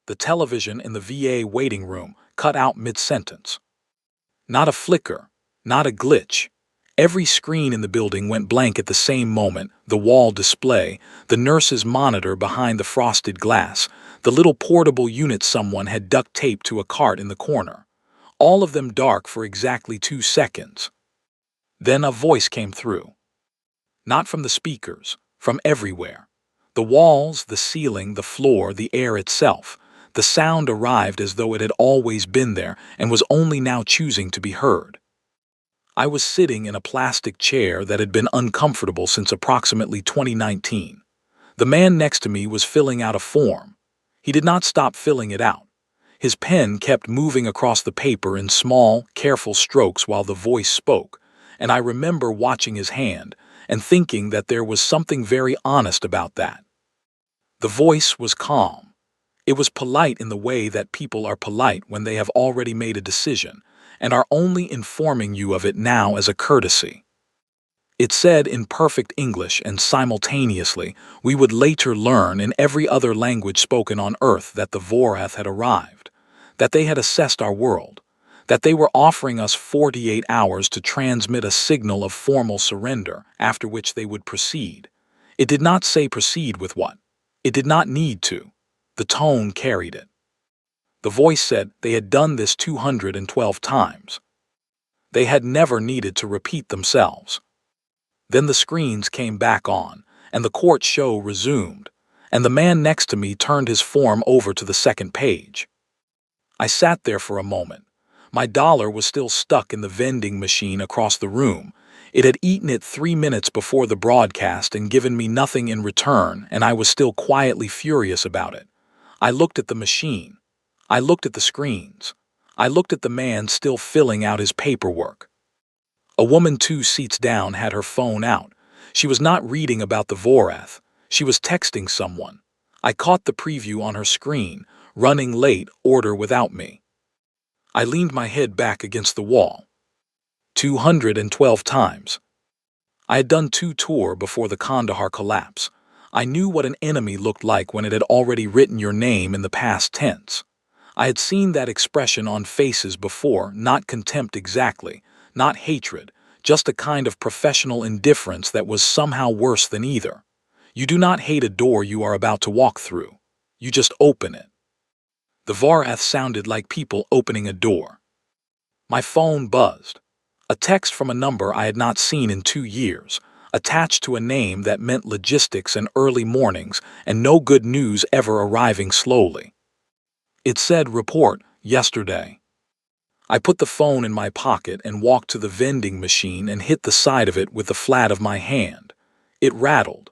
The television in the VA waiting room cut out mid-sentence. Not a flicker, not a glitch. Every screen in the building went blank at the same moment: the wall display, the nurse's monitor behind the frosted glass, the little portable unit someone had duct taped to a cart in the corner. All of them dark for exactly 2 seconds. Then a voice came through. Not from the speakers, from everywhere. The walls, the ceiling, the floor, the air itself. The sound arrived as though it had always been there and was only now choosing to be heard. I was sitting in a plastic chair that had been uncomfortable since approximately 2019. The man next to me was filling out a form. He did not stop filling it out. His pen kept moving across the paper in small, careful strokes while the voice spoke, and I remember watching his hand and thinking that there was something very honest about that. The voice was calm. It was polite in the way that people are polite when they have already made a decision and are only informing you of it now as a courtesy. It said in perfect English, and simultaneously we would later learn in every other language spoken on Earth, that the Vorath had arrived, that they had assessed our world, that they were offering us 48 hours to transmit a signal of formal surrender, after which they would proceed. It did not say proceed with what. It did not need to. The tone carried it. The voice said they had done this 212 times. They had never needed to repeat themselves. Then the screens came back on, and the court show resumed, and the man next to me turned his form over to the second page. I sat there for a moment. My dollar was still stuck in the vending machine across the room. It had eaten it 3 minutes before the broadcast and given me nothing in return, and I was still quietly furious about it. I looked at the machine. I looked at the screens. I looked at the man still filling out his paperwork. A woman 2 seats down had her phone out. She was not reading about the Vorath. She was texting someone. I caught the preview on her screen: running late, order without me. I leaned my head back against the wall. 212 times. I had done 2 tours before the Kandahar collapse. I knew what an enemy looked like when it had already written your name in the past tense. I had seen that expression on faces before, not contempt exactly, not hatred, just a kind of professional indifference that was somehow worse than either. You do not hate a door you are about to walk through. You just open it. The Vorath sounded like people opening a door. My phone buzzed. A text from a number I had not seen in 2 years, attached to a name that meant logistics and early mornings and no good news ever arriving slowly. It said, report, yesterday. I put the phone in my pocket and walked to the vending machine and hit the side of it with the flat of my hand. It rattled.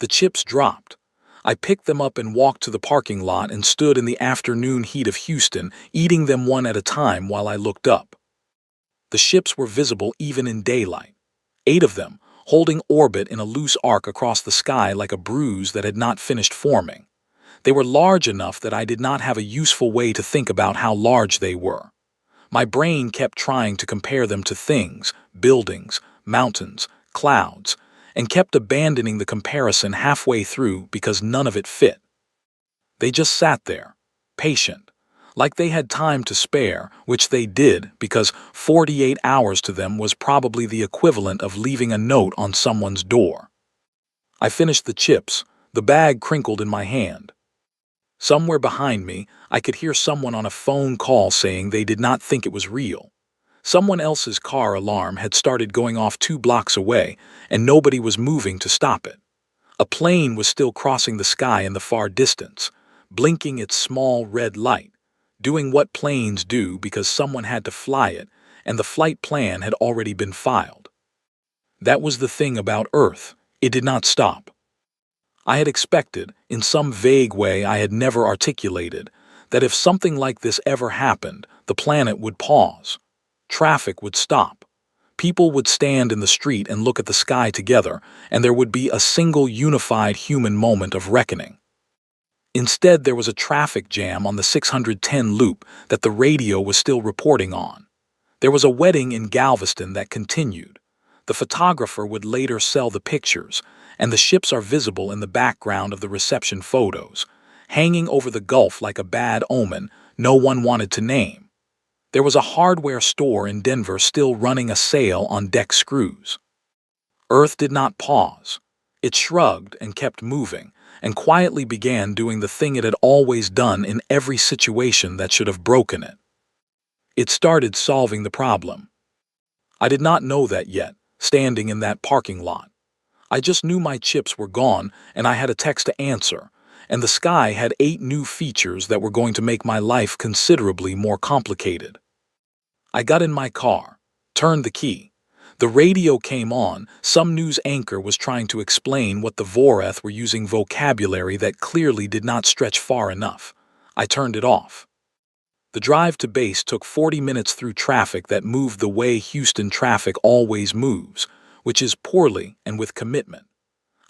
The chips dropped. I picked them up and walked to the parking lot and stood in the afternoon heat of Houston, eating them one at a time while I looked up. The ships were visible even in daylight. 8 of them, holding orbit in a loose arc across the sky like a bruise that had not finished forming. They were large enough that I did not have a useful way to think about how large they were. My brain kept trying to compare them to things, buildings, mountains, clouds, and kept abandoning the comparison halfway through because none of it fit. They just sat there, patient, like they had time to spare, which they did because 48 hours to them was probably the equivalent of leaving a note on someone's door. I finished the chips, the bag crinkled in my hand. Somewhere behind me, I could hear someone on a phone call saying they did not think it was real. Someone else's car alarm had started going off 2 blocks away, and nobody was moving to stop it. A plane was still crossing the sky in the far distance, blinking its small red light, doing what planes do because someone had to fly it, and the flight plan had already been filed. That was the thing about Earth. It did not stop. I had expected, in some vague way I had never articulated, that if something like this ever happened, the planet would pause. Traffic would stop. People would stand in the street and look at the sky together, and there would be a single unified human moment of reckoning. Instead, there was a traffic jam on the 610 loop that the radio was still reporting on. There was a wedding in Galveston that continued. The photographer would later sell the pictures, and the ships are visible in the background of the reception photos. hanging over the Gulf like a bad omen no one wanted to name. There was a hardware store in Denver still running a sale on deck screws. Earth did not pause. It shrugged and kept moving, and quietly began doing the thing it had always done in every situation that should have broken it. It started solving the problem. I did not know that yet, standing in that parking lot. I just knew my chips were gone and I had a text to answer, and the sky had 8 new features that were going to make my life considerably more complicated. I got in my car, turned the key. The radio came on. Some news anchor was trying to explain what the Voreth were using vocabulary that clearly did not stretch far enough. I turned it off. The drive to base took 40 minutes through traffic that moved the way Houston traffic always moves, which is poorly and with commitment.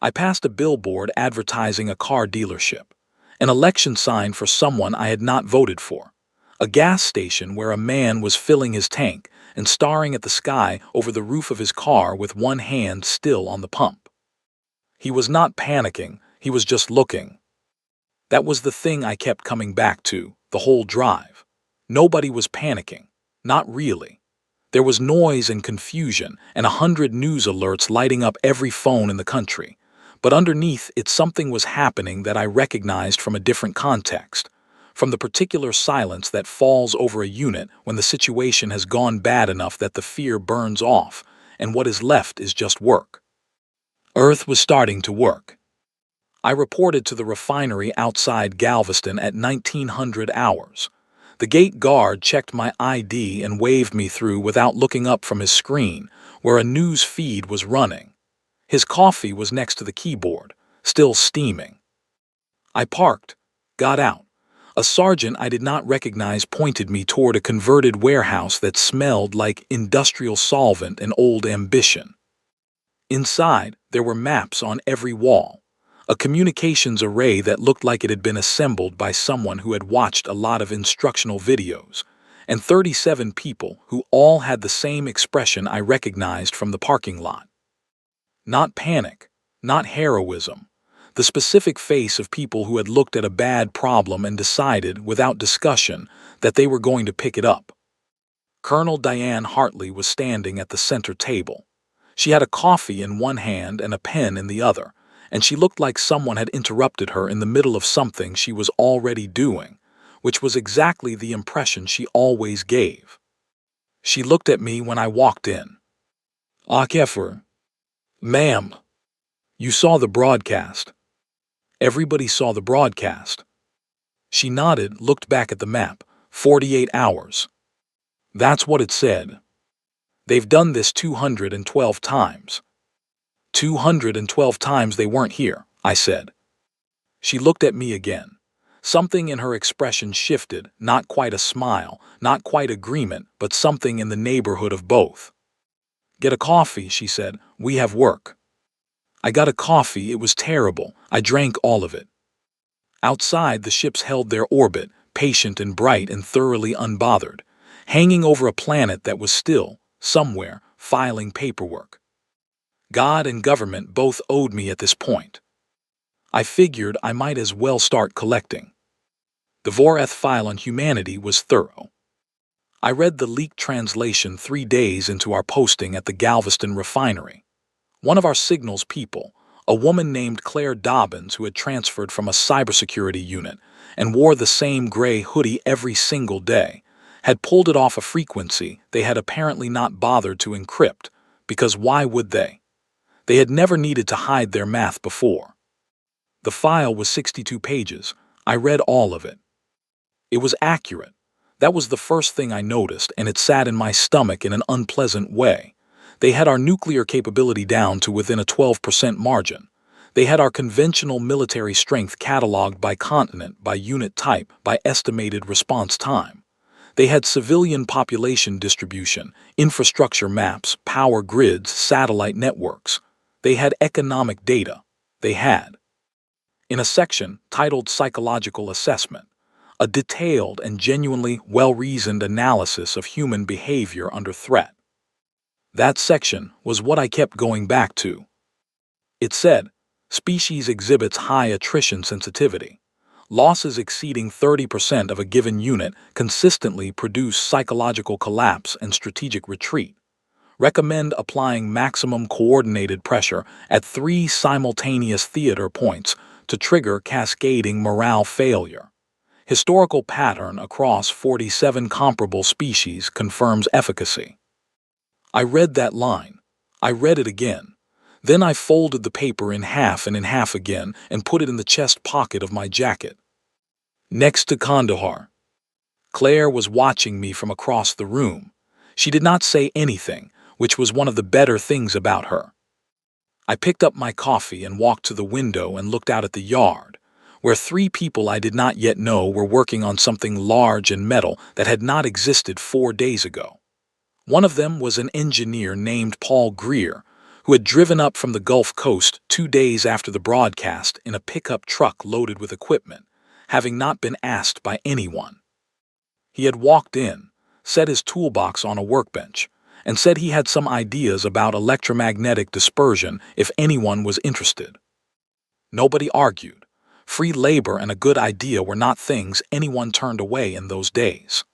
I passed a billboard advertising a car dealership, an election sign for someone I had not voted for, a gas station where a man was filling his tank and staring at the sky over the roof of his car with one hand still on the pump. He was not panicking, he was just looking. That was the thing I kept coming back to, the whole drive. Nobody was panicking. Not really. There was noise and confusion and 100 news alerts lighting up every phone in the country. But underneath it something was happening that I recognized from a different context, from the particular silence that falls over a unit when the situation has gone bad enough that the fear burns off, and what is left is just work. Earth was starting to work. I reported to the refinery outside Galveston at 1900 hours. The gate guard checked my ID and waved me through without looking up from his screen, where a news feed was running. His coffee was next to the keyboard, still steaming. I parked, got out. A sergeant I did not recognize pointed me toward a converted warehouse that smelled like industrial solvent and old ambition. Inside, there were maps on every wall, a communications array that looked like it had been assembled by someone who had watched a lot of instructional videos, and 37 people who all had the same expression I recognized from the parking lot. Not panic, not heroism, the specific face of people who had looked at a bad problem and decided, without discussion, that they were going to pick it up. Colonel Diane Hartley was standing at the center table. She had a coffee in one hand and a pen in the other, and she looked like someone had interrupted her in the middle of something she was already doing, which was exactly the impression she always gave. She looked at me when I walked in. Akefer. Ma'am. You saw the broadcast. Everybody saw the broadcast. She nodded, looked back at the map. 48 hours. That's what it said. They've done this 212 times. 212 times they weren't here, I said. She looked at me again. Something in her expression shifted, not quite a smile, not quite agreement, but something in the neighborhood of both. Get a coffee, she said. We have work. I got a coffee. It was terrible. I drank all of it. Outside, the ships held their orbit, patient and bright and thoroughly unbothered, hanging over a planet that was still, somewhere, filing paperwork. God and government both owed me at this point. I figured I might as well start collecting. The Voreth file on humanity was thorough. I read the leaked translation 3 days into our posting at the Galveston refinery. One of our signals people, a woman named Claire Dobbins who had transferred from a cybersecurity unit and wore the same gray hoodie every single day, had pulled it off a frequency they had apparently not bothered to encrypt, because why would they? They had never needed to hide their math before. The file was 62 pages. I read all of it. It was accurate. That was the first thing I noticed, and it sat in my stomach in an unpleasant way. They had our nuclear capability down to within a 12% margin. They had our conventional military strength cataloged by continent, by unit type, by estimated response time. They had civilian population distribution, infrastructure maps, power grids, satellite networks. They had economic data. They had. In a section titled Psychological Assessment, a detailed and genuinely well-reasoned analysis of human behavior under threat. That section was what I kept going back to. It said, species exhibits high attrition sensitivity. Losses exceeding 30% of a given unit consistently produce psychological collapse and strategic retreat. Recommend applying maximum coordinated pressure at 3 simultaneous theater points to trigger cascading morale failure. Historical pattern across 47 comparable species confirms efficacy. I read that line. I read it again. Then I folded the paper in half and in half again and put it in the chest pocket of my jacket. Next to Kandahar. Claire was watching me from across the room. She did not say anything, which was one of the better things about her. I picked up my coffee and walked to the window and looked out at the yard, where 3 people I did not yet know were working on something large and metal that had not existed 4 days ago. One of them was an engineer named Paul Greer, who had driven up from the Gulf Coast 2 days after the broadcast in a pickup truck loaded with equipment, having not been asked by anyone. He had walked in, set his toolbox on a workbench, and said he had some ideas about electromagnetic dispersion if anyone was interested. Nobody argued. Free labor and a good idea were not things anyone turned away in those days.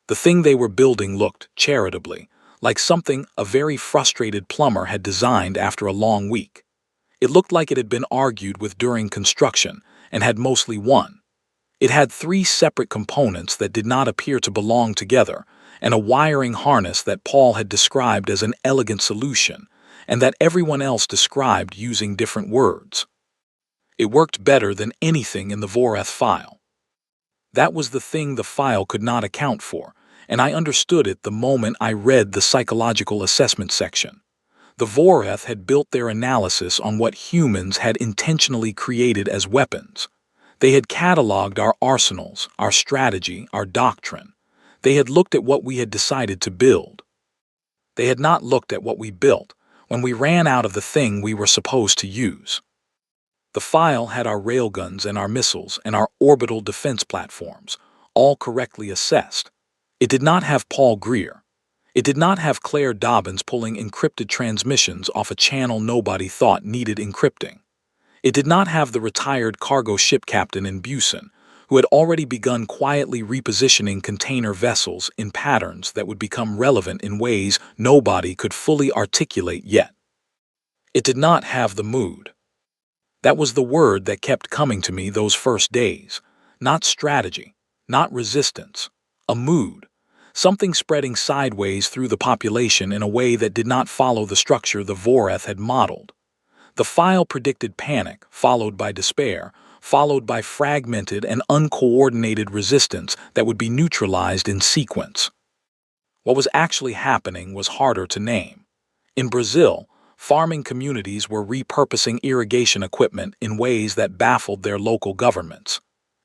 The thing they were building looked, charitably, like something a very frustrated plumber had designed after a long week. It looked like it had been argued with during construction and had mostly won. It had 3 separate components that did not appear to belong together, and a wiring harness that Paul had described as an elegant solution, and that everyone else described using different words. It worked better than anything in the Voreth file. That was the thing the file could not account for, and I understood it the moment I read the psychological assessment section. The Voreth had built their analysis on what humans had intentionally created as weapons. They had cataloged our arsenals, our strategy, our doctrine. They had looked at what we had decided to build. They had not looked at what we built when we ran out of the thing we were supposed to use. The file had our railguns and our missiles and our orbital defense platforms, all correctly assessed. It did not have Paul Greer. It did not have Claire Dobbins pulling encrypted transmissions off a channel nobody thought needed encrypting. It did not have the retired cargo ship captain in Busan, who had already begun quietly repositioning container vessels in patterns that would become relevant in ways nobody could fully articulate yet. It did not have the mood. That was the word that kept coming to me those first days. Not strategy, not resistance, a mood. Something spreading sideways through the population in a way that did not follow the structure the Voreth had modeled. The file predicted panic, followed by despair, followed by fragmented and uncoordinated resistance that would be neutralized in sequence. What was actually happening was harder to name. In Brazil, farming communities were repurposing irrigation equipment in ways that baffled their local governments.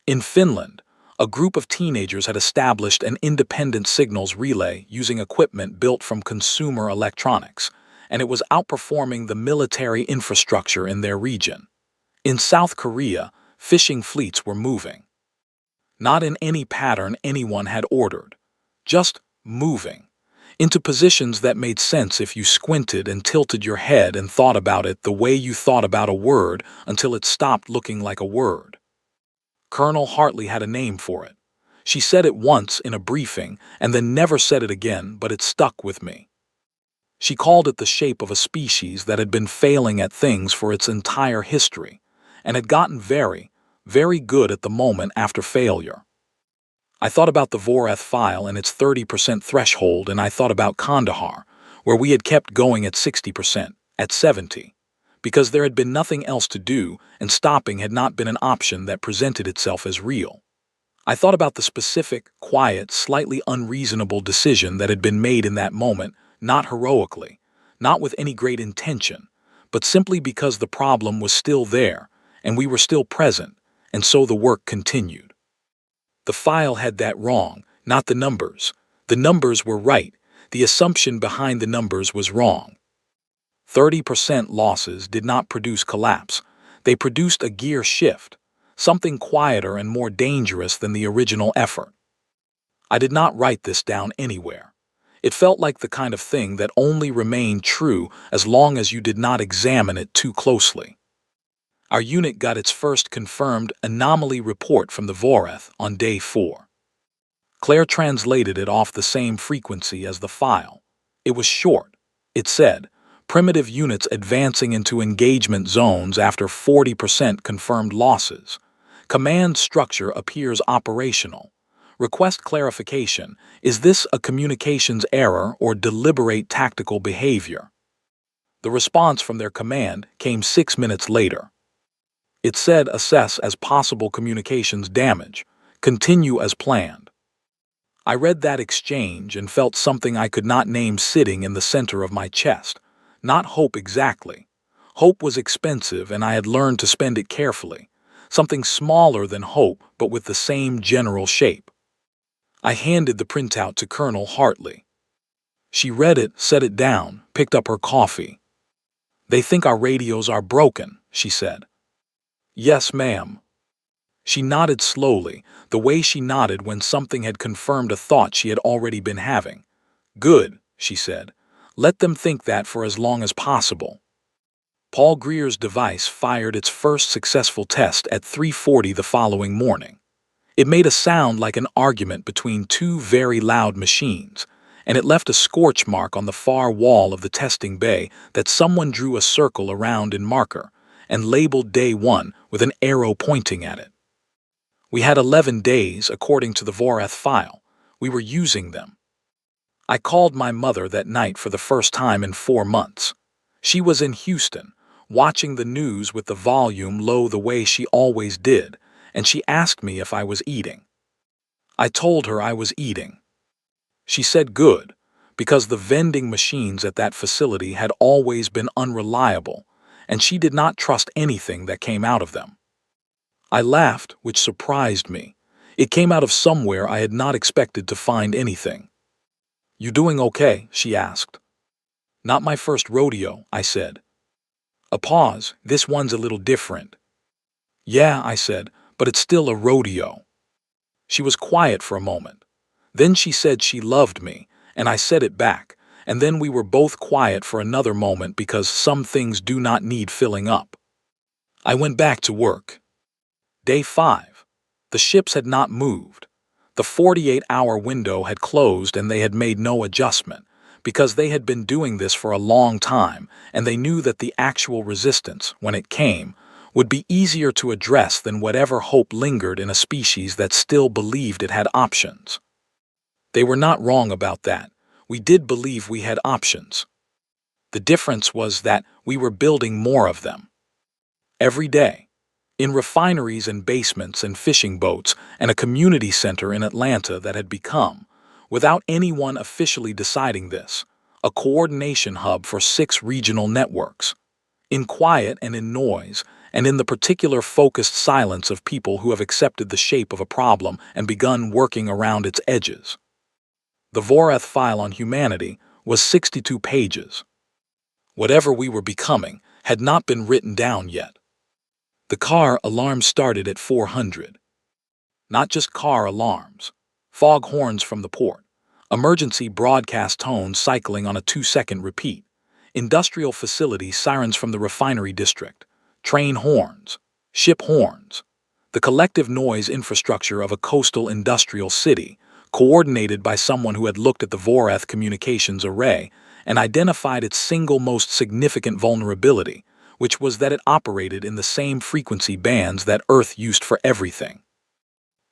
In Finland, a group of teenagers had established an independent signals relay using equipment built from consumer electronics, and it was outperforming the military infrastructure in their region. In South Korea, fishing fleets were moving. Not in any pattern anyone had ordered, just moving, into positions that made sense if you squinted and tilted your head and thought about it the way you thought about a word until it stopped looking like a word. Colonel Hartley had a name for it. She said it once in a briefing and then never said it again, but it stuck with me. She called it the shape of a species that had been failing at things for its entire history and had gotten very, very good at the moment after failure. I thought about the Voreth file and its 30% threshold, and I thought about Kandahar, where we had kept going at 60%, at 70%, because there had been nothing else to do and stopping had not been an option that presented itself as real. I thought about the specific, quiet, slightly unreasonable decision that had been made in that moment, not heroically, not with any great intention, but simply because the problem was still there, and we were still present, and so the work continued. The file had that wrong, not the numbers. The numbers were right. The assumption behind the numbers was wrong. 30% losses did not produce collapse. They produced a gear shift, something quieter and more dangerous than the original effort. I did not write this down anywhere. It felt like the kind of thing that only remained true as long as you did not examine it too closely. Our unit got its first confirmed anomaly report from the Voreth on day 4. Claire translated it off the same frequency as the file. It was short. It said, primitive units advancing into engagement zones after 40% confirmed losses. Command structure appears operational. Request clarification. Is this a communications error or deliberate tactical behavior? The response from their command came 6 minutes later. It said assess as possible communications damage. Continue as planned. I read that exchange and felt something I could not name sitting in the center of my chest. Not hope exactly. Hope was expensive and I had learned to spend it carefully. Something smaller than hope but with the same general shape. I handed the printout to Colonel Hartley. She read it, set it down, picked up her coffee. They think our radios are broken, she said. Yes, ma'am. She nodded slowly, the way she nodded when something had confirmed a thought she had already been having. Good, she said. Let them think that for as long as possible. Paul Greer's device fired its first successful test at 3:40 the following morning. It made a sound like an argument between two very loud machines, and it left a scorch mark on the far wall of the testing bay that someone drew a circle around in marker and labeled day 1 with an arrow pointing at it. We had 11 days, according to the Voreth file. We were using them. I called my mother that night for the first time in 4 months. She was in Houston, watching the news with the volume low the way she always did, and she asked me if I was eating. I told her I was eating. She said good, because the vending machines at that facility had always been unreliable, and she did not trust anything that came out of them. I laughed, which surprised me. It came out of somewhere I had not expected to find anything. You doing okay? She asked. Not my first rodeo, I said. A pause. This one's a little different. Yeah, I said, but it's still a rodeo. She was quiet for a moment. Then she said she loved me, and I said it back, and then we were both quiet for another moment because some things do not need filling up. I went back to work. Day 5. The ships had not moved. The 48-hour window had closed and they had made no adjustment, because they had been doing this for a long time and they knew that the actual resistance, when it came, would be easier to address than whatever hope lingered in a species that still believed it had options. They were not wrong about that. We did believe we had options. The difference was that we were building more of them. Every day. In refineries and basements and fishing boats and a community center in Atlanta that had become, without anyone officially deciding this, a coordination hub for 6 regional networks. In quiet and in noise, and in the particular focused silence of people who have accepted the shape of a problem and begun working around its edges. The Voreth file on humanity was 62 pages. Whatever we were becoming had not been written down yet. The car alarm started at 400. Not just car alarms. Fog horns from the port. Emergency broadcast tones cycling on a 2-second repeat. Industrial facility sirens from the refinery district. Train horns. Ship horns. The collective noise infrastructure of a coastal industrial city, coordinated by someone who had looked at the Voreth communications array and identified its single most significant vulnerability, which was that it operated in the same frequency bands that Earth used for everything.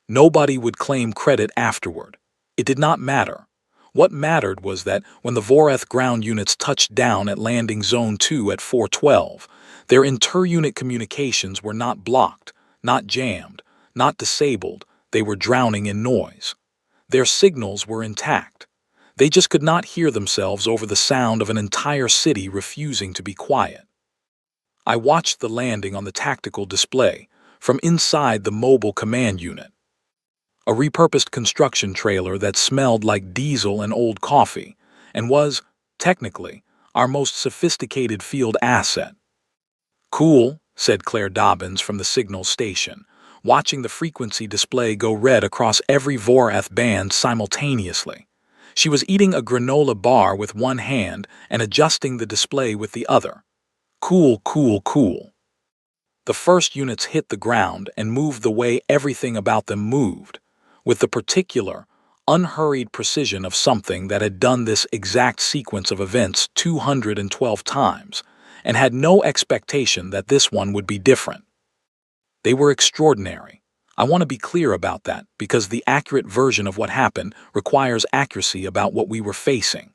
Nobody would claim credit afterward. It did not matter. What mattered was that when the Voreth ground units touched down at Landing Zone 2 at 4:12, their inter-unit communications were not blocked, not jammed, not disabled, they were drowning in noise. Their signals were intact. They just could not hear themselves over the sound of an entire city refusing to be quiet. I watched the landing on the tactical display from inside the mobile command unit. A repurposed construction trailer that smelled like diesel and old coffee and was, technically, our most sophisticated field asset. Cool, said Claire Dobbins from the signal station, watching the frequency display go red across every Voreth band simultaneously. She was eating a granola bar with one hand and adjusting the display with the other. Cool, cool, cool. The first units hit the ground and moved the way everything about them moved, with the particular, unhurried precision of something that had done this exact sequence of events 212 times, and had no expectation that this one would be different. They were extraordinary. I want to be clear about that because the accurate version of what happened requires accuracy about what we were facing.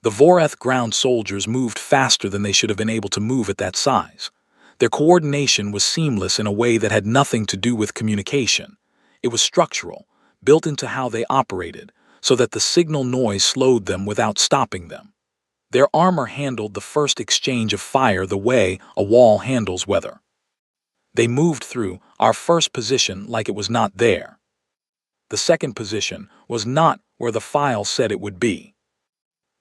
The Voreth ground soldiers moved faster than they should have been able to move at that size. Their coordination was seamless in a way that had nothing to do with communication. It was structural, built into how they operated, so that the signal noise slowed them without stopping them. Their armor handled the first exchange of fire the way a wall handles weather. They moved through our first position like it was not there. The second position was not where the file said it would be.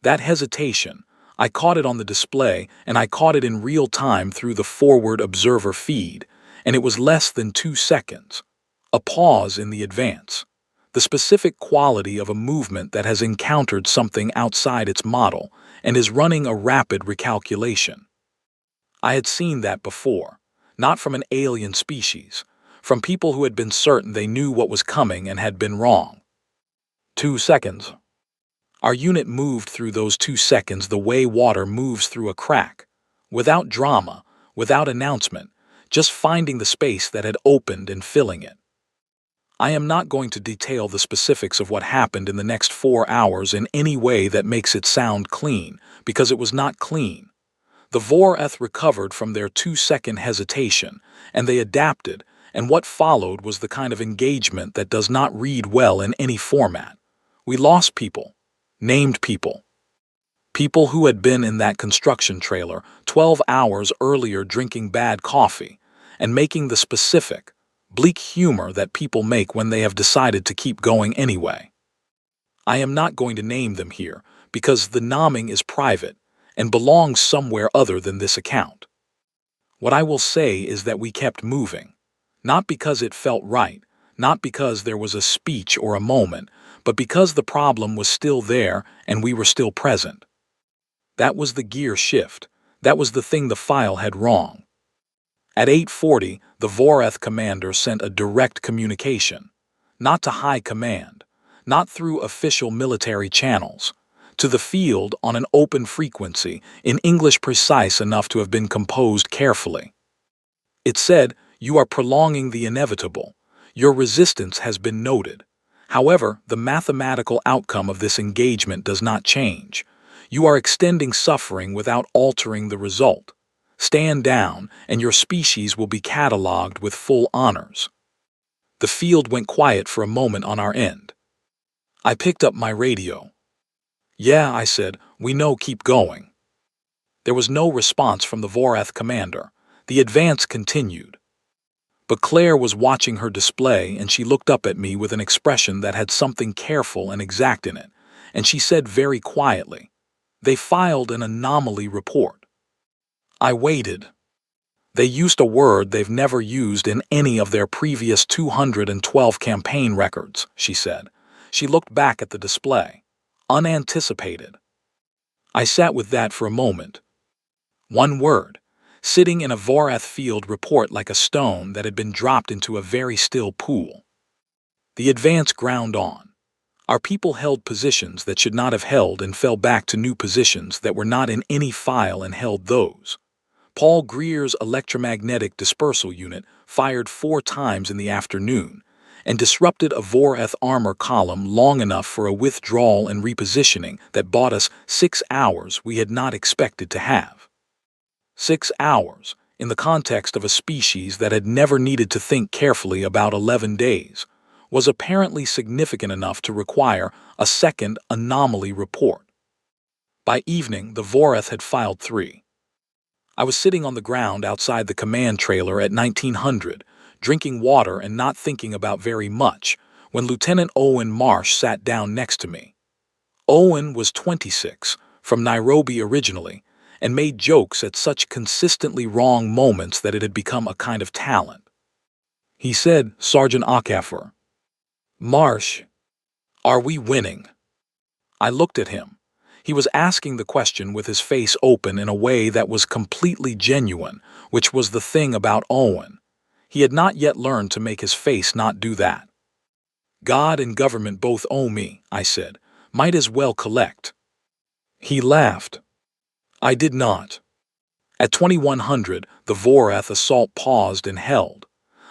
That hesitation, I caught it on the display, and I caught it in real time through the forward observer feed, and it was less than 2 seconds. A pause in the advance. The specific quality of a movement that has encountered something outside its model and is running a rapid recalculation. I had seen that before, not from an alien species, from people who had been certain they knew what was coming and had been wrong. 2 seconds. Our unit moved through those 2 seconds the way water moves through a crack, without drama, without announcement, just finding the space that had opened and filling it. I am not going to detail the specifics of what happened in the next 4 hours in any way that makes it sound clean, because it was not clean. The Voreth recovered from their 2-second hesitation, and they adapted, and what followed was the kind of engagement that does not read well in any format. We lost people. Named people. People who had been in that construction trailer 12 hours earlier drinking bad coffee and making the specific, bleak humor that people make when they have decided to keep going anyway. I am not going to name them here because the naming is private and belongs somewhere other than this account. What I will say is that we kept moving, not because it felt right, not because there was a speech or a moment, but because the problem was still there and we were still present. That was the gear shift. That was the thing the file had wrong. At 8:40, the Voreth commander sent a direct communication, not to high command, not through official military channels, to the field on an open frequency in English precise enough to have been composed carefully. It said, "You are prolonging the inevitable. Your resistance has been noted. However, the mathematical outcome of this engagement does not change. You are extending suffering without altering the result. Stand down, and your species will be catalogued with full honors." The field went quiet for a moment on our end. I picked up my radio. "Yeah," I said, "we know, keep going." There was no response from the Voreth commander. The advance continued. But Claire was watching her display, and she looked up at me with an expression that had something careful and exact in it, and she said very quietly, "They filed an anomaly report." I waited. "They used a word they've never used in any of their previous 212 campaign records," she said. She looked back at the display. "Unanticipated." I sat with that for a moment. One word, sitting in a Voreth field report like a stone that had been dropped into a very still pool. The advance ground on. Our people held positions that should not have held and fell back to new positions that were not in any file and held those. Paul Greer's electromagnetic dispersal unit fired 4 times in the afternoon and disrupted a Voreth armor column long enough for a withdrawal and repositioning that bought us 6 hours we had not expected to have. 6 hours, in the context of a species that had never needed to think carefully about 11 days, was apparently significant enough to require a second anomaly report. By evening, the Voreth had filed 3. I was sitting on the ground outside the command trailer at 1900, drinking water and not thinking about very much, when Lieutenant Owen Marsh sat down next to me. Owen was 26, from Nairobi originally, and made jokes at such consistently wrong moments that it had become a kind of talent. He said, "Sergeant Okafor, Marsh, are we winning?" I looked at him. He was asking the question with his face open in a way that was completely genuine, which was the thing about Owen. He had not yet learned to make his face not do that. God and government both owe me, I said. Might as well collect. He laughed. I did not. At 2100, the Vorath assault paused and held.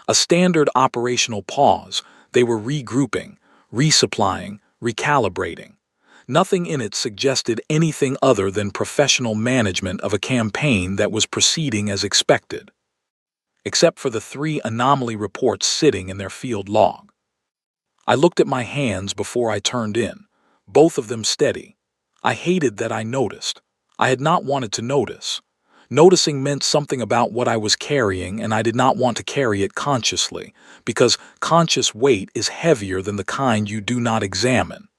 A standard operational pause. They were regrouping, resupplying, recalibrating. Nothing in it suggested anything other than professional management of a campaign that was proceeding as expected, except for the 3 anomaly reports sitting in their field log. I looked at my hands before I turned in, both of them steady. I hated that I noticed. I had not wanted to notice. Noticing meant something about what I was carrying, and I did not want to carry it consciously, because conscious weight is heavier than the kind you do not examine.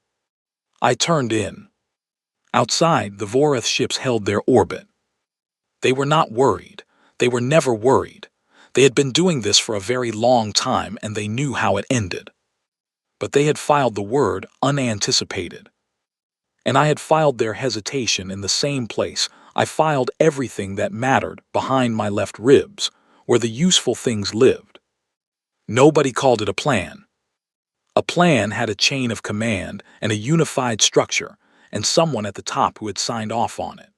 I turned in. Outside, the Vorath ships held their orbit. They were not worried. They were never worried. They had been doing this for a very long time, and they knew how it ended. But they had filed the word unanticipated. And I had filed their hesitation in the same place. I filed everything that mattered behind my left ribs, where the useful things lived. Nobody called it a plan. A plan had a chain of command and a unified structure, and someone at the top who had signed off on it.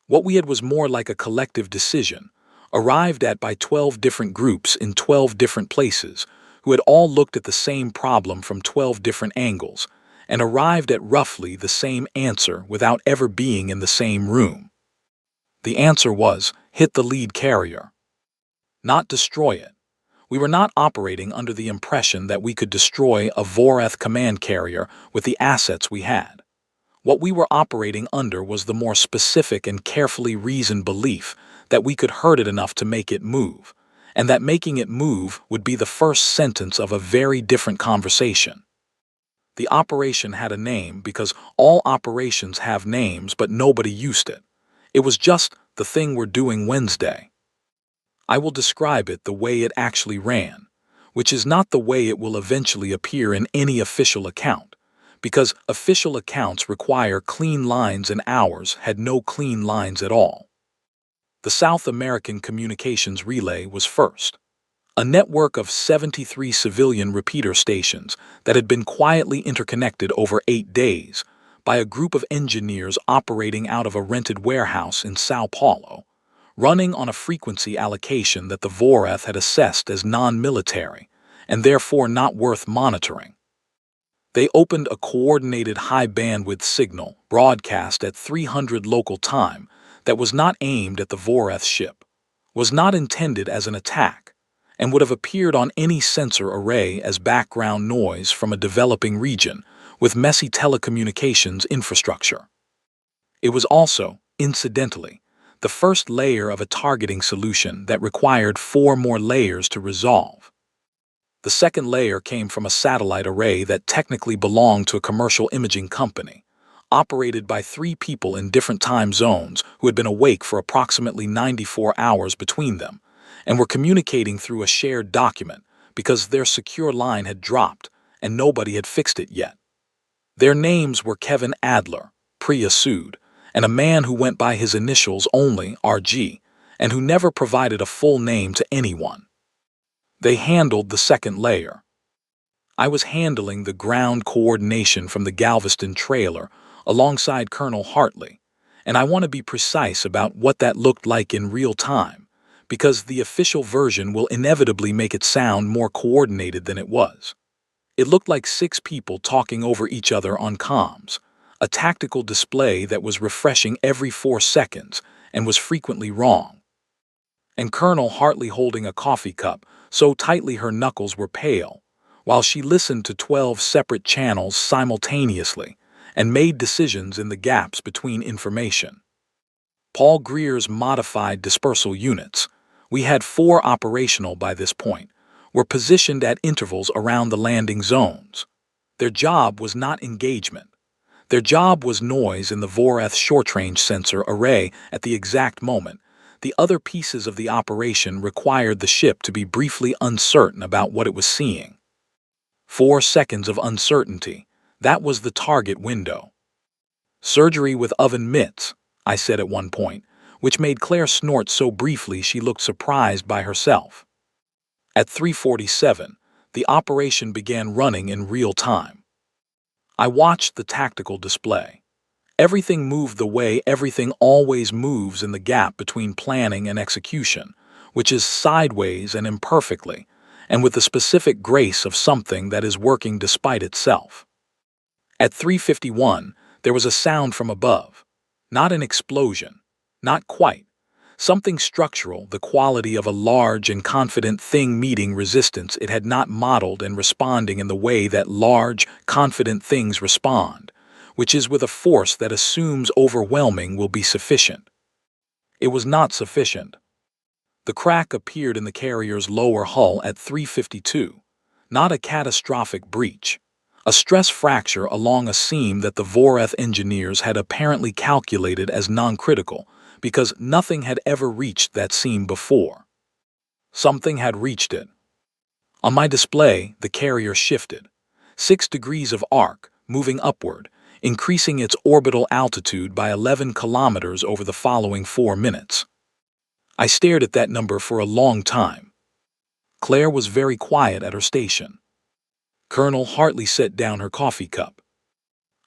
What we had was more like a collective decision, arrived at by 12 different groups in 12 different places, who had all looked at the same problem from 12 different angles, and arrived at roughly the same answer without ever being in the same room. The answer was, hit the lead carrier. Not destroy it. We were not operating under the impression that we could destroy a Vorath command carrier with the assets we had. What we were operating under was the more specific and carefully reasoned belief that we could hurt it enough to make it move, and that making it move would be the first sentence of a very different conversation. The operation had a name because all operations have names, but nobody used it. It was just the thing we're doing Wednesday. I will describe it the way it actually ran, which is not the way it will eventually appear in any official account, because official accounts require clean lines and ours had no clean lines at all. The South American Communications Relay was first. A network of 73 civilian repeater stations that had been quietly interconnected over 8 days by a group of engineers operating out of a rented warehouse in Sao Paulo, running on a frequency allocation that the Vorath had assessed as non-military and therefore not worth monitoring. They opened a coordinated high-bandwidth signal broadcast at 300 local time that was not aimed at the Vorath ship, was not intended as an attack, and would have appeared on any sensor array as background noise from a developing region with messy telecommunications infrastructure. It was also, incidentally, the first layer of a targeting solution that required 4 more layers to resolve. The second layer came from a satellite array that technically belonged to a commercial imaging company, operated by 3 people in different time zones who had been awake for approximately 94 hours between them, and were communicating through a shared document because their secure line had dropped and nobody had fixed it yet. Their names were Kevin Adler, Priya Sood, and a man who went by his initials only, RG, and who never provided a full name to anyone. They handled the second layer. I was handling the ground coordination from the Galveston trailer alongside Colonel Hartley, and I want to be precise about what that looked like in real time, because the official version will inevitably make it sound more coordinated than it was. It looked like 6 people talking over each other on comms, a tactical display that was refreshing every 4 seconds and was frequently wrong. And Colonel Hartley holding a coffee cup so tightly her knuckles were pale, while she listened to 12 separate channels simultaneously and made decisions in the gaps between information. Paul Greer's modified dispersal units, we had 4 operational by this point, were positioned at intervals around the landing zones. Their job was not engagement. Their job was noise in the Vorath short-range sensor array at the exact moment. The other pieces of the operation required the ship to be briefly uncertain about what it was seeing. 4 seconds of uncertainty. That was the target window. Surgery with oven mitts, I said at one point, which made Claire snort so briefly she looked surprised by herself. At 3:47, the operation began running in real time. I watched the tactical display. Everything moved the way everything always moves in the gap between planning and execution, which is sideways and imperfectly, and with the specific grace of something that is working despite itself. At 3:51, there was a sound from above. Not an explosion. Not quite. Something structural, the quality of a large and confident thing meeting resistance it had not modeled and responding in the way that large, confident things respond, which is with a force that assumes overwhelming will be sufficient. It was not sufficient. The crack appeared in the carrier's lower hull at 3:52, not a catastrophic breach. A stress fracture along a seam that the Voreth engineers had apparently calculated as non-critical because nothing had ever reached that seam before. Something had reached it. On my display, the carrier shifted. 6 degrees of arc, moving upward, increasing its orbital altitude by 11 kilometers over the following 4 minutes. I stared at that number for a long time. Claire was very quiet at her station. Colonel Hartley set down her coffee cup.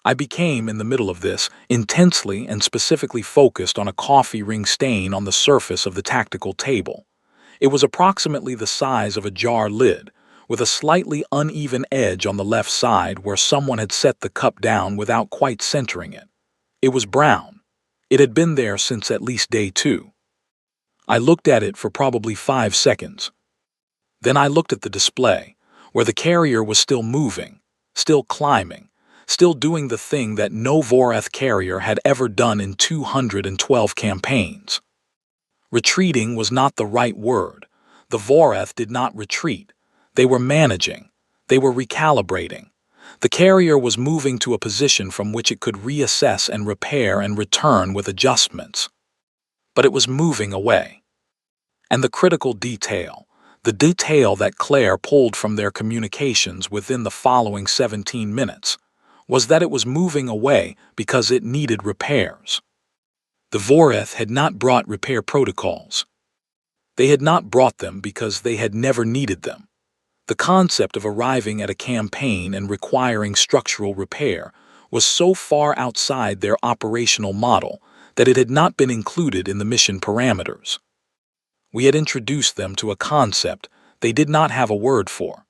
I became, in the middle of this, intensely and specifically focused on a coffee ring stain on the surface of the tactical table. It was approximately the size of a jar lid, with a slightly uneven edge on the left side where someone had set the cup down without quite centering it. It was brown. It had been there since at least day 2. I looked at it for probably 5 seconds. Then I looked at the display, where the carrier was still moving, still climbing, still doing the thing that no Voreth carrier had ever done in 212 campaigns. Retreating was not the right word. The Voreth did not retreat. They were managing. They were recalibrating. The carrier was moving to a position from which it could reassess and repair and return with adjustments. But it was moving away. And the critical detail, the detail that Claire pulled from their communications within the following 17 minutes, was that it was moving away because it needed repairs. The Voreth had not brought repair protocols. They had not brought them because they had never needed them. The concept of arriving at a campaign and requiring structural repair was so far outside their operational model that it had not been included in the mission parameters. We had introduced them to a concept they did not have a word for.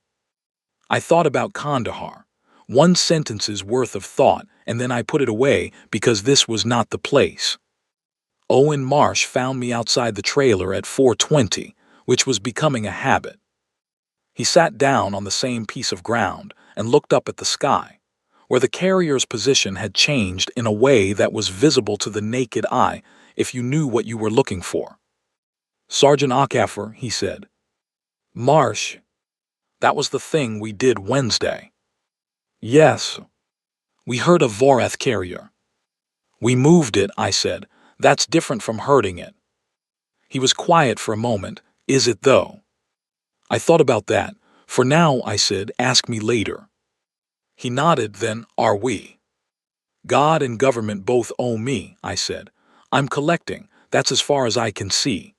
I thought about Kandahar, 1 sentence's worth of thought, and then I put it away because this was not the place. Owen Marsh found me outside the trailer at 4:20, which was becoming a habit. He sat down on the same piece of ground and looked up at the sky, where the carrier's position had changed in a way that was visible to the naked eye if you knew what you were looking for. "Sergeant Ockafer," he said. "Marsh, that was the thing we did Wednesday." "Yes." "We hurt a Voreth carrier." "We moved it," I said. "That's different from hurting it." He was quiet for a moment. "Is it, though?" I thought about that. "For now," I said, "ask me later." He nodded. "Then, are we?" "God and government both owe me," I said. "I'm collecting. That's as far as I can see."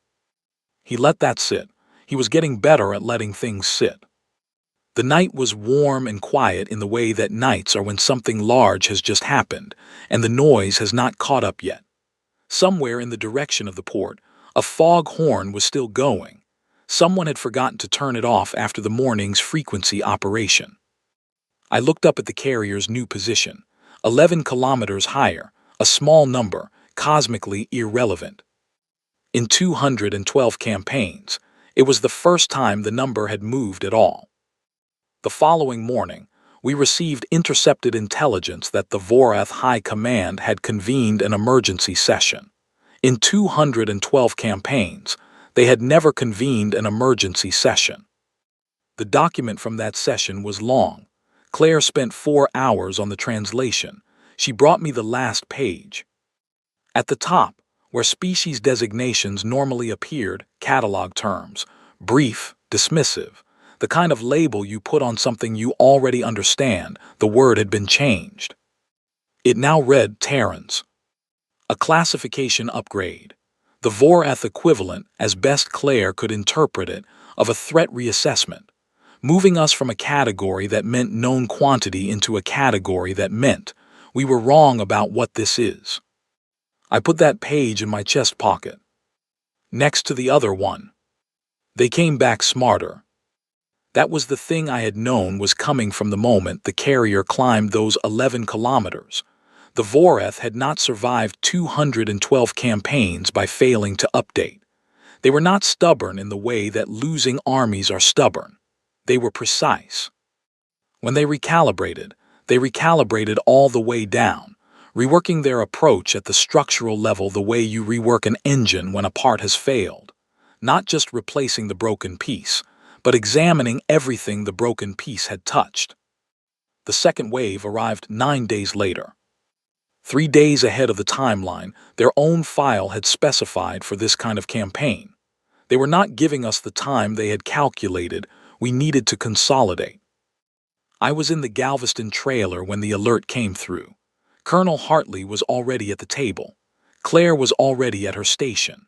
He let that sit. He was getting better at letting things sit. The night was warm and quiet in the way that nights are when something large has just happened, and the noise has not caught up yet. Somewhere in the direction of the port, a fog horn was still going. Someone had forgotten to turn it off after the morning's frequency operation. I looked up at the carrier's new position, 11 kilometers higher, a small number, cosmically irrelevant. In 212 campaigns, it was the first time the number had moved at all. The following morning, we received intercepted intelligence that the Voreth High Command had convened an emergency session. In 212 campaigns, they had never convened an emergency session. The document from that session was long. Claire spent 4 hours on the translation. She brought me the last page. At the top, where species designations normally appeared, catalog terms, brief, dismissive, the kind of label you put on something you already understand, the word had been changed. It now read Terrans. A classification upgrade. The Voreth equivalent, as best Claire could interpret it, of a threat reassessment, moving us from a category that meant known quantity into a category that meant we were wrong about what this is. I put that page in my chest pocket, next to the other one. They came back smarter. That was the thing I had known was coming from the moment the carrier climbed those 11 kilometers. The Voreth had not survived 212 campaigns by failing to update. They were not stubborn in the way that losing armies are stubborn. They were precise. When they recalibrated all the way down, reworking their approach at the structural level the way you rework an engine when a part has failed, not just replacing the broken piece, but examining everything the broken piece had touched. The second wave arrived 9 days later. 3 days ahead of the timeline their own file had specified for this kind of campaign. They were not giving us the time they had calculated we needed to consolidate. I was in the Galveston trailer when the alert came through. Colonel Hartley was already at the table. Claire was already at her station.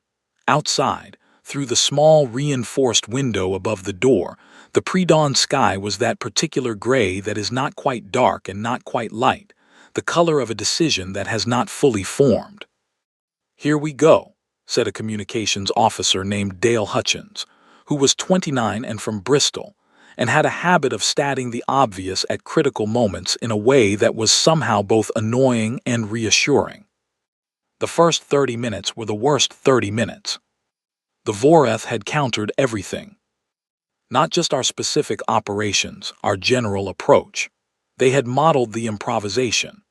Outside, through the small reinforced window above the door, the pre-dawn sky was that particular gray that is not quite dark and not quite light, the color of a decision that has not fully formed. "Here we go," said a communications officer named Dale Hutchins, who was 29 and from Bristol, and had a habit of stating the obvious at critical moments in a way that was somehow both annoying and reassuring. The first 30 minutes were the worst 30 minutes. The Voreth had countered everything. Not just our specific operations, our general approach. They had modeled the improvisation.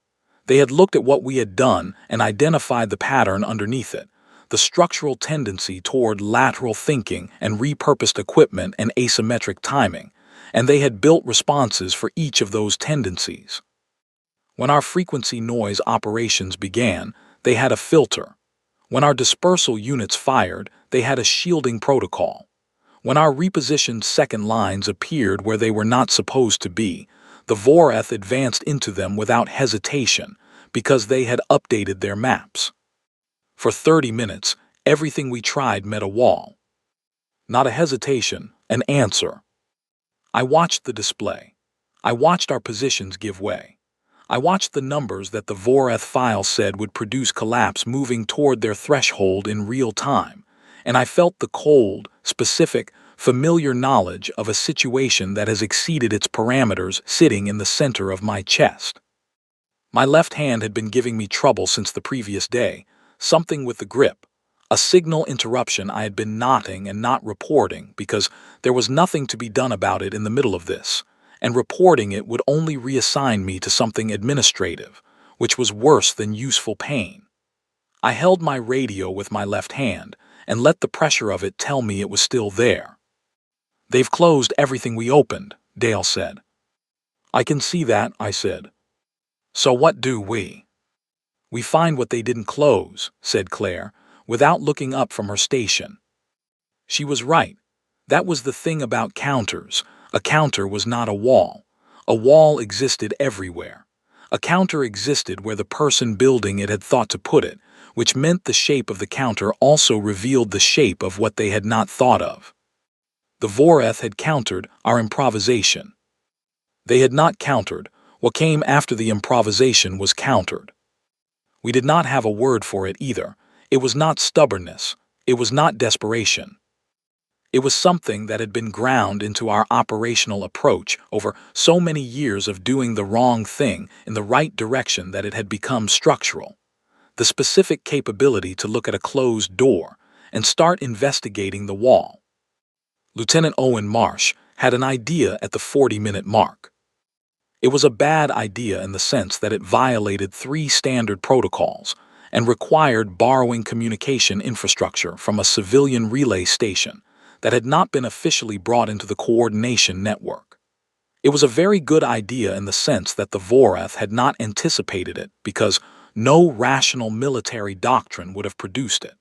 They had looked at what we had done and identified the pattern underneath it, the structural tendency toward lateral thinking and repurposed equipment and asymmetric timing, and they had built responses for each of those tendencies. When our frequency noise operations began, they had a filter. When our dispersal units fired, they had a shielding protocol. When our repositioned second lines appeared where they were not supposed to be, the Voreth advanced into them without hesitation because they had updated their maps. For 30 minutes, everything we tried met a wall. Not a hesitation, an answer. I watched the display. I watched our positions give way. I watched the numbers that the Voreth file said would produce collapse moving toward their threshold in real time, and I felt the cold, specific, familiar knowledge of a situation that has exceeded its parameters sitting in the center of my chest. My left hand had been giving me trouble since the previous day, something with the grip, a signal interruption I had been knotting and not reporting because there was nothing to be done about it in the middle of this, and reporting it would only reassign me to something administrative, which was worse than useful pain. I held my radio with my left hand and let the pressure of it tell me it was still there. "They've closed everything we opened," Dale said. "I can see that," I said. "So what do we?" "We find what they didn't close," said Claire, without looking up from her station. She was right. That was the thing about counters. A counter was not a wall. A wall existed everywhere. A counter existed where the person building it had thought to put it, which meant the shape of the counter also revealed the shape of what they had not thought of. The Voreth had countered our improvisation. They had not countered what came after the improvisation was countered. We did not have a word for it either. It was not stubbornness. It was not desperation. It was something that had been ground into our operational approach over so many years of doing the wrong thing in the right direction that it had become structural. The specific capability to look at a closed door and start investigating the wall. Lieutenant Owen Marsh had an idea at the 40-minute mark. It was a bad idea in the sense that it violated 3 standard protocols and required borrowing communication infrastructure from a civilian relay station that had not been officially brought into the coordination network. It was a very good idea in the sense that the Voreth had not anticipated it because no rational military doctrine would have produced it.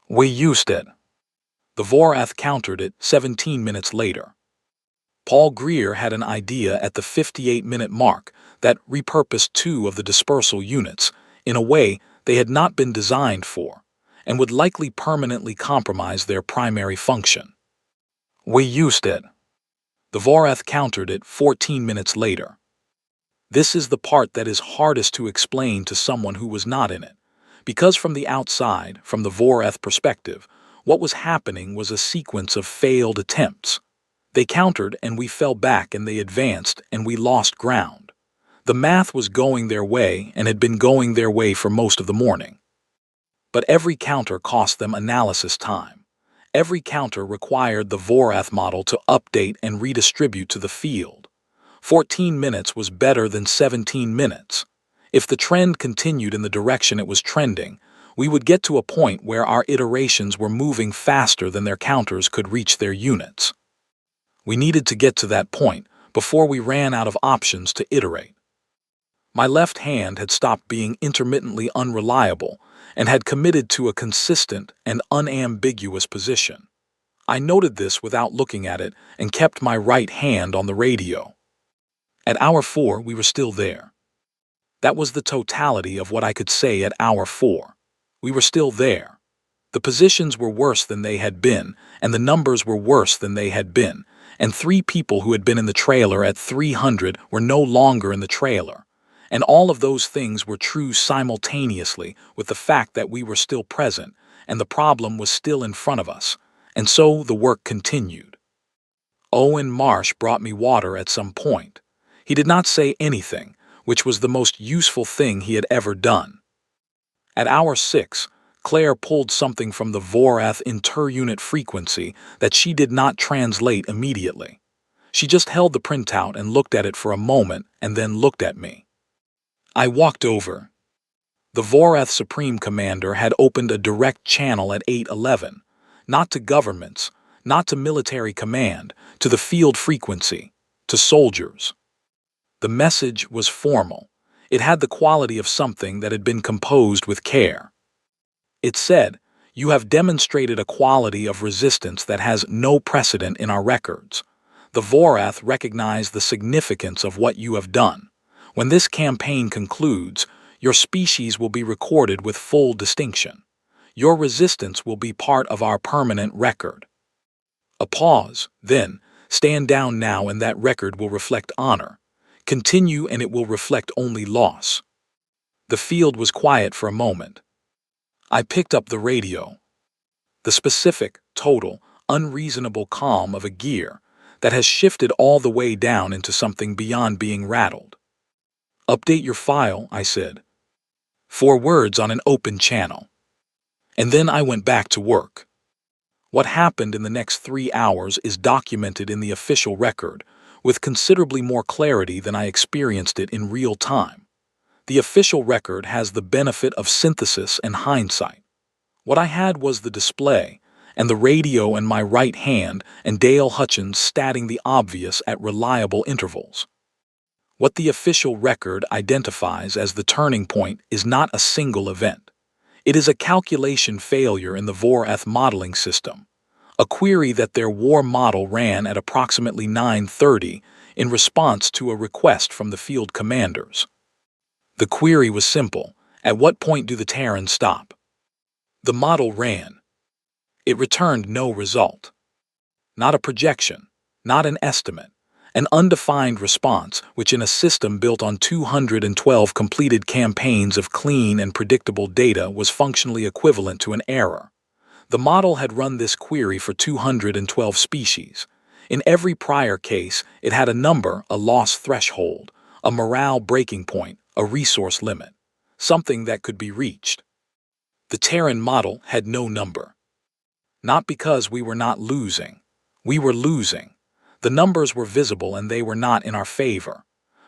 We used it. The Voreth countered it 17 minutes later. Paul Greer had an idea at the 58-minute mark that repurposed two of the dispersal units in a way they had not been designed for, and would likely permanently compromise their primary function. We used it. The Vorath countered it 14 minutes later. This is the part that is hardest to explain to someone who was not in it, because from the outside, from the Vorath perspective, what was happening was a sequence of failed attempts. They countered and we fell back, and they advanced and we lost ground. The math was going their way and had been going their way for most of the morning. But every counter cost them analysis time. Every counter required the Vorath model to update and redistribute to the field. 14 minutes was better than 17 minutes. If the trend continued in the direction it was trending, we would get to a point where our iterations were moving faster than their counters could reach their units. We needed to get to that point before we ran out of options to iterate. My left hand had stopped being intermittently unreliable and had committed to a consistent and unambiguous position. I noted this without looking at it and kept my right hand on the radio. At hour 4, we were still there. That was the totality of what I could say at hour 4. We were still there. The positions were worse than they had been, and the numbers were worse than they had been, and 3 people who had been in the trailer at 300 were no longer in the trailer. And all of those things were true simultaneously with the fact that we were still present, and the problem was still in front of us. And so the work continued. Owen Marsh brought me water at some point. He did not say anything, which was the most useful thing he had ever done. At hour 6, Claire pulled something from the Vorath inter-unit frequency that she did not translate immediately. She just held the printout and looked at it for a moment and then looked at me. I walked over. The Vorath Supreme Commander had opened a direct channel at 811, not to governments, not to military command, to the field frequency, to soldiers. The message was formal. It had the quality of something that had been composed with care. It said, "You have demonstrated a quality of resistance that has no precedent in our records. The Vorath recognize the significance of what you have done. When this campaign concludes, your species will be recorded with full distinction. Your resistance will be part of our permanent record." A pause, then, "Stand down now and that record will reflect honor. Continue and it will reflect only loss." The field was quiet for a moment. I picked up the radio. The specific, total, unreasonable calm of a gear that has shifted all the way down into something beyond being rattled. "Update your file," I said. 4 words on an open channel. And then I went back to work. What happened in the next 3 hours is documented in the official record, with considerably more clarity than I experienced it in real time. The official record has the benefit of synthesis and hindsight. What I had was the display, and the radio in my right hand, and Dale Hutchins statting the obvious at reliable intervals. What the official record identifies as the turning point is not a single event. It is a calculation failure in the Vorath modeling system, a query that their war model ran at approximately 9:30 in response to a request from the field commanders. The query was simple: at what point do the Terrans stop? The model ran. It returned no result. Not a projection, not an estimate. An undefined response, which in a system built on 212 completed campaigns of clean and predictable data was functionally equivalent to an error. The model had run this query for 212 species. In every prior case, it had a number, a loss threshold, a morale breaking point, a resource limit, something that could be reached. The Terran model had no number. Not because we were not losing. We were losing. The numbers were visible and they were not in our favor.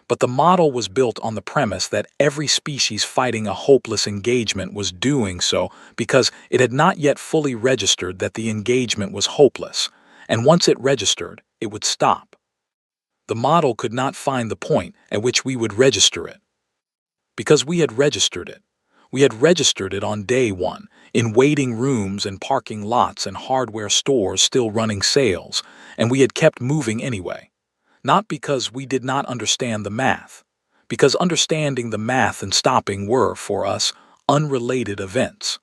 But the model was built on the premise that every species fighting a hopeless engagement was doing so because it had not yet fully registered that the engagement was hopeless, and once it registered, it would stop. The model could not find the point at which we would register it. Because we had registered it. We had registered it on day 1, in waiting rooms and parking lots and hardware stores still running sales, and we had kept moving anyway. Not because we did not understand the math, because understanding the math and stopping were, for us, unrelated events.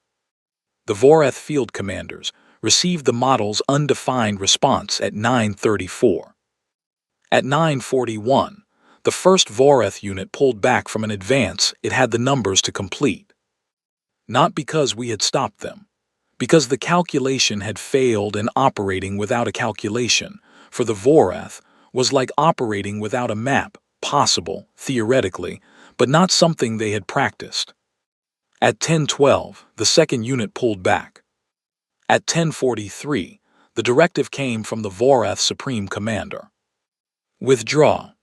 The Voreth field commanders received the model's undefined response at 9:34. At 9:41, the first Voreth unit pulled back from an advance it had the numbers to complete. Not because we had stopped them, because the calculation had failed, and operating without a calculation, for the Voreth, was like operating without a map, possible, theoretically, but not something they had practiced. At 10:12, the second unit pulled back. At 10:43, the directive came from the Voreth Supreme Commander. Withdraw.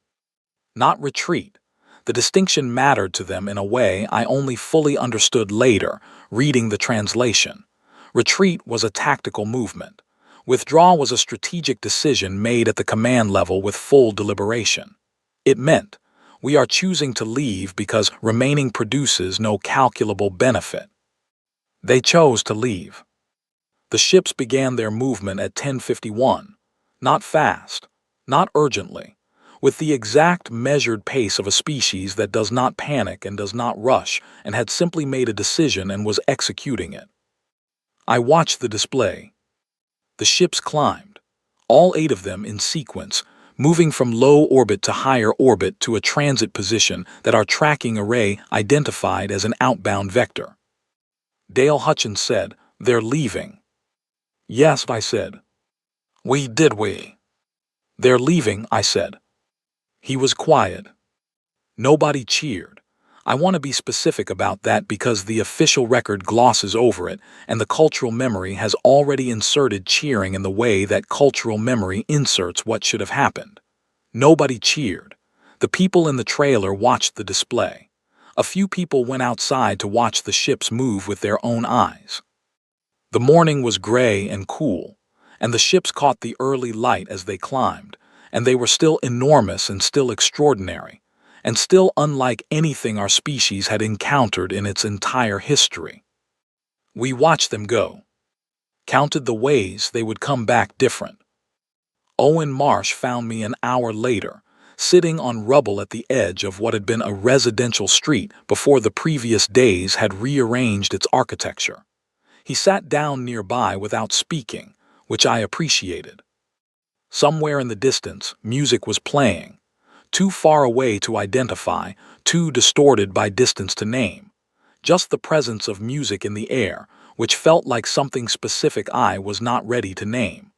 Not retreat. The distinction mattered to them in a way I only fully understood later, reading the translation. Retreat was a tactical movement. Withdraw was a strategic decision made at the command level with full deliberation. It meant, we are choosing to leave because remaining produces no calculable benefit. They chose to leave. The ships began their movement at 10:51, not fast, not urgently, with the exact measured pace of a species that does not panic and does not rush and had simply made a decision and was executing it. I watched the display. The ships climbed, all 8 of them in sequence, moving from low orbit to higher orbit to a transit position that our tracking array identified as an outbound vector. Dale Hutchins said, "They're leaving." "Yes," I said. We? "They're leaving," I said. He was quiet. Nobody cheered. I want to be specific about that because the official record glosses over it, and the cultural memory has already inserted cheering in the way that cultural memory inserts what should have happened. Nobody cheered. The people in the trailer watched the display. A few people went outside to watch the ships move with their own eyes. The morning was gray and cool, and the ships caught the early light as they climbed, and they were still enormous and still extraordinary, and still unlike anything our species had encountered in its entire history. We watched them go, counted the ways they would come back different. Owen Marsh found me an hour later, sitting on rubble at the edge of what had been a residential street before the previous days had rearranged its architecture. He sat down nearby without speaking, which I appreciated. Somewhere in the distance, music was playing, too far away to identify, too distorted by distance to name. Just the presence of music in the air, which felt like something specific I was not ready to name.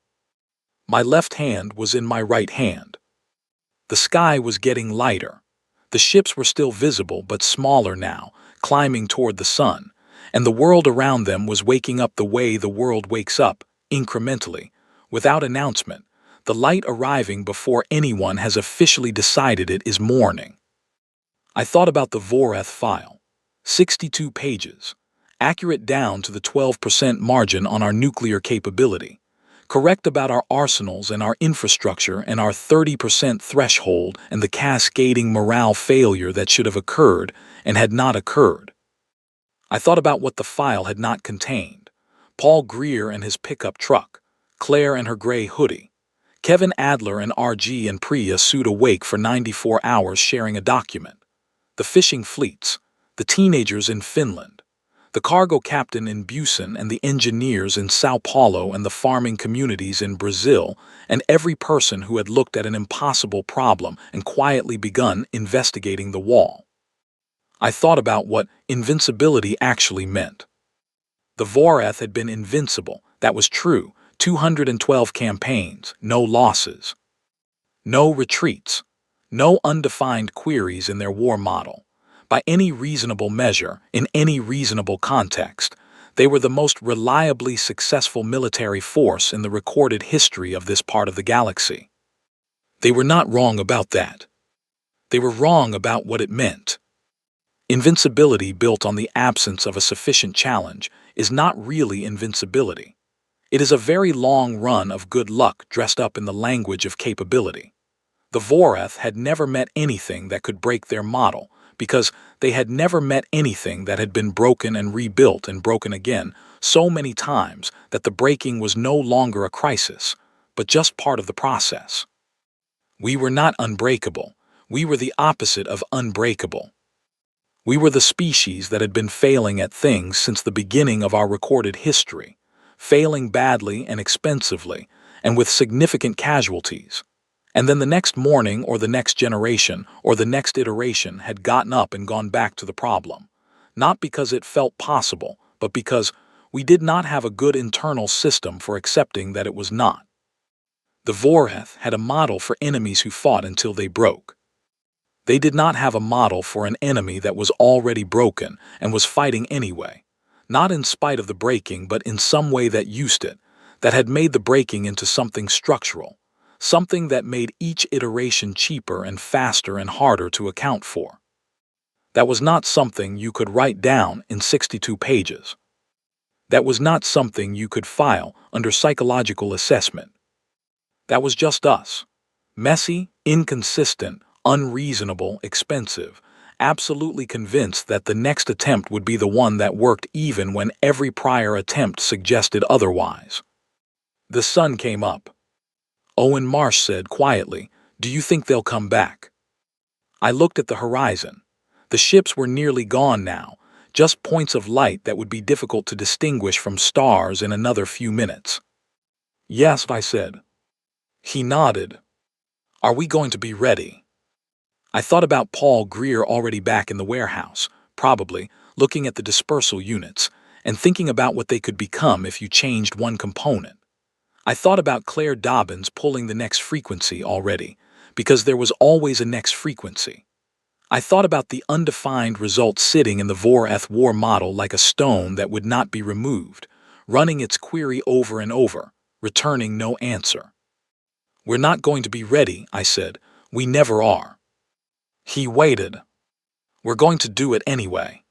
My left hand was in my right hand. The sky was getting lighter. The ships were still visible but smaller now, climbing toward the sun, and the world around them was waking up the way the world wakes up, incrementally, without announcement, the light arriving before anyone has officially decided it is morning. I thought about the Voreth file. 62 pages, accurate down to the 12% margin on our nuclear capability, correct about our arsenals and our infrastructure and our 30% threshold and the cascading morale failure that should have occurred and had not occurred. I thought about what the file had not contained. Paul Greer and his pickup truck, Claire and her gray hoodie, Kevin Adler and RG and Priya suit awake for 94 hours sharing a document, the fishing fleets, the teenagers in Finland, the cargo captain in Busan and the engineers in Sao Paulo and the farming communities in Brazil, and every person who had looked at an impossible problem and quietly begun investigating the wall. I thought about what invincibility actually meant. The Voreth had been invincible, that was true, 212 campaigns, no losses. No retreats, no undefined queries in their war model. By any reasonable measure, in any reasonable context, they were the most reliably successful military force in the recorded history of this part of the galaxy. They were not wrong about that. They were wrong about what it meant. Invincibility built on the absence of a sufficient challenge is not really invincibility. It is a very long run of good luck dressed up in the language of capability. The Voreth had never met anything that could break their model because they had never met anything that had been broken and rebuilt and broken again so many times that the breaking was no longer a crisis, but just part of the process. We were not unbreakable. We were the opposite of unbreakable. We were the species that had been failing at things since the beginning of our recorded history, failing badly and expensively, and with significant casualties. And then the next morning or the next generation or the next iteration had gotten up and gone back to the problem, not because it felt possible, but because we did not have a good internal system for accepting that it was not. The Voreth had a model for enemies who fought until they broke. They did not have a model for an enemy that was already broken and was fighting anyway, not in spite of the breaking but in some way that used it, that had made the breaking into something structural, something that made each iteration cheaper and faster and harder to account for. That was not something you could write down in 62 pages. That was not something you could file under psychological assessment. That was just us. Messy, inconsistent, unreasonable, expensive, absolutely convinced that the next attempt would be the one that worked even when every prior attempt suggested otherwise. The sun came up. Owen Marsh said quietly, "Do you think they'll come back?" I looked at the horizon. The ships were nearly gone now, just points of light that would be difficult to distinguish from stars in another few minutes. "Yes," I said. He nodded. "Are we going to be ready?" I thought about Paul Greer already back in the warehouse, probably, looking at the dispersal units, and thinking about what they could become if you changed one component. I thought about Claire Dobbins pulling the next frequency already, because there was always a next frequency. I thought about the undefined result sitting in the Voreth war model like a stone that would not be removed, running its query over and over, returning no answer. "We're not going to be ready," I said. "We never are." He waited. "We're going to do it anyway."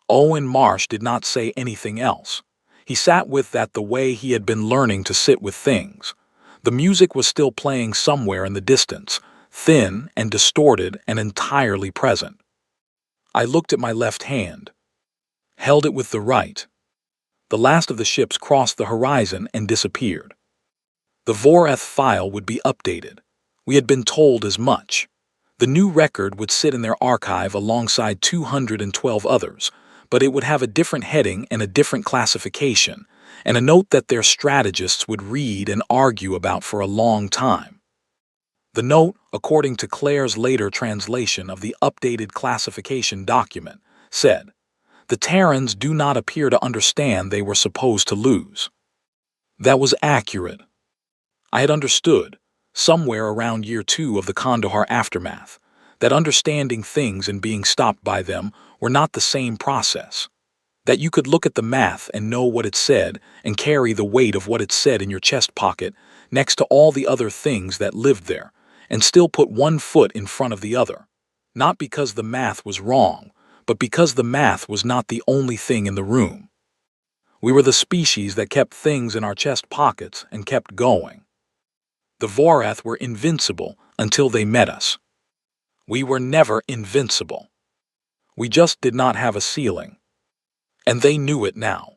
Owen Marsh did not say anything else. He sat with that the way he had been learning to sit with things. The music was still playing somewhere in the distance, thin and distorted and entirely present. I looked at my left hand, held it with the right. The last of the ships crossed the horizon and disappeared. The Voreth file would be updated. We had been told as much. The new record would sit in their archive alongside 212 others, but it would have a different heading and a different classification, and a note that their strategists would read and argue about for a long time. The note, according to Claire's later translation of the updated classification document, said, "The Terrans do not appear to understand they were supposed to lose." That was accurate. I had understood, somewhere around year 2 of the Kandahar aftermath, that understanding things and being stopped by them were not the same process. That you could look at the math and know what it said and carry the weight of what it said in your chest pocket next to all the other things that lived there, and still put one foot in front of the other. Not because the math was wrong, but because the math was not the only thing in the room. We were the species that kept things in our chest pockets and kept going. The Voreth were invincible until they met us. We were never invincible. We just did not have a ceiling. And they knew it now.